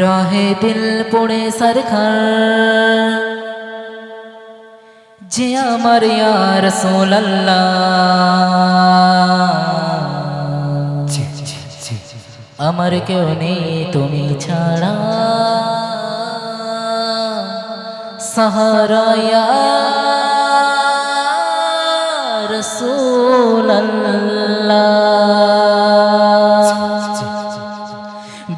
रहे दिल पुणे सरखार जे आमार या रसूल अल्लाह आमार केउ नेই तुमी छाड़ा सहारा या रसूल अल्लाह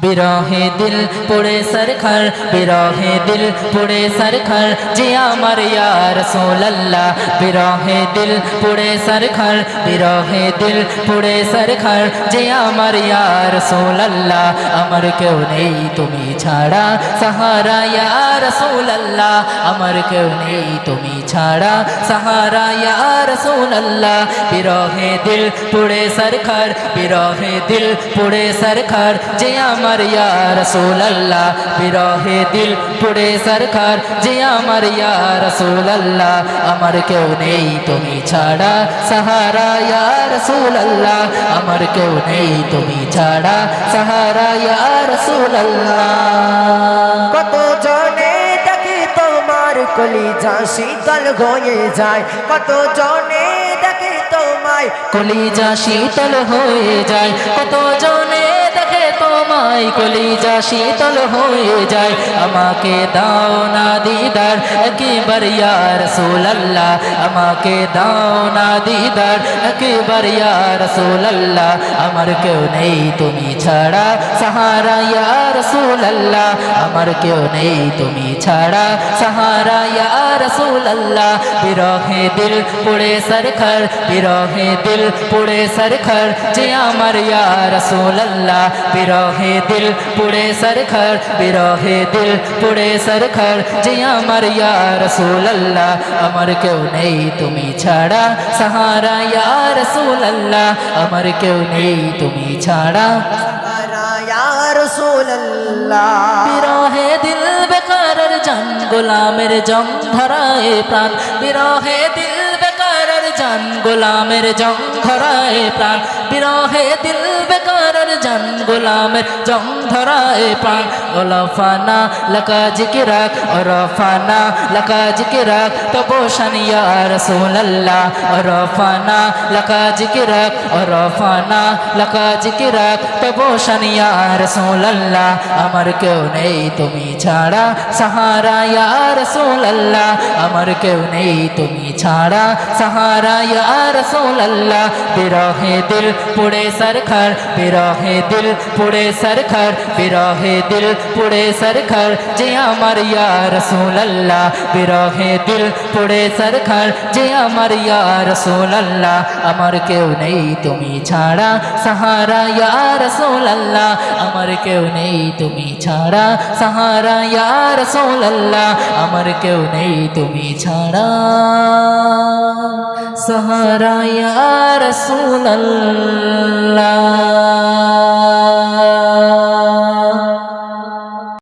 बिरहे दिल पुड़े सरखार बिरहे दिल पुड़े सरखार जे आमार या रसूल अल्लाह बिरहे दिल पुड़े सरखार बिरहे दिल पुड़े सरखार जे आमार या रसूल अल्लाह आमार केउ नेই तुमी छाड़ा सहारा या रसूल अल्लाह आमार केउ नेই तुमी छाड़ा सहारा या रसूल अल्लाह बिरहे दिल पुड़े सरखार बिरहे दिल पुड़े सरखार जे आमार या रसूल अल्लाह बिरहे दिल पुड़े सरखार जे आमार या रसूल अल्लाह आमार केउ नेই तुमी छाड़ा सहारा या रसूल अल्लाह आमार केउ नेই तुमी छाड़ा सहारा या रसूल अल्लाह কত জনে দেখি তোমার কলিজা শীতল হয়ে যায় কত জনে দেখি তোমায় কলিজা শীতল হয়ে যায় কত জনে দেখে তোমায় কলিজা শীতল হয়ে যায় আমাকে দাও না দিদার একবার ইয়া রাসূল আল্লাহ আমাকে দাও না দিদার একবার ইয়া রাসূল আল্লাহ আমার কেউ নেই তুমি ছাড়া সাহারা ইয়া রাসূল আল্লাহ আমার কেউ নেই তুমি ছাড়া সাহারা ইয়া রাসূল আল্লাহ বিরহে দিল পুড়ে सरखार बिरहे दिल पुड़े सरखार जे आमार या रसूल अल्लाह बिरहे दिल पुड़े सरखार बिरहे दिल पुड़े सरखार जे आमार या रसूल अल्लाह आमार केउ नेই तुमी छाड़ा सहारा या रसूल अल्लाह आमार केउ नेই तुमी छाड़ा सहारा या रसूल अल्लाह बिरहे दिल बेकारेर जान गोलामेर जং धराए प्राण बिरहे दिल बेकारेर जान गोलामेर जং धराए प्राण बिरहे दिल बेकारेर जान गोलामेर जং धराए प्राण ओलफाना लका जिकिराक ओरफाना लका जिकिराक तबो शानिया रसूल अल्लाह ओरफाना लका जिकिराक ओरफाना लका जिकिराक तबो शानिया रसूल अल्लाह आमार केउ नेই तुमी छाड़ा सहारा या रसूल अल्लाह आमार केउ नेই तुमी छाड़ा सहारा या रसूल अल्लाह बिरहे दिल पुड़े सरखार बिरहे दिल पुड़े सरखार बिरहे दिल पुड़े सरखार जे आमार या रसूल अल्लाह बिरहे दिल पुड़े सरखार जे आमार या रसूल अल्लाह आमार केउ नेই तुमी छाड़ा सहारा या रसूल अल्लाह आमार केउ नेই तुमी छाड़ा सहारा या रसूल अल्लाह आमार केउ नेই तुमी छाड़ा सहारा या रसूल अल्लाह।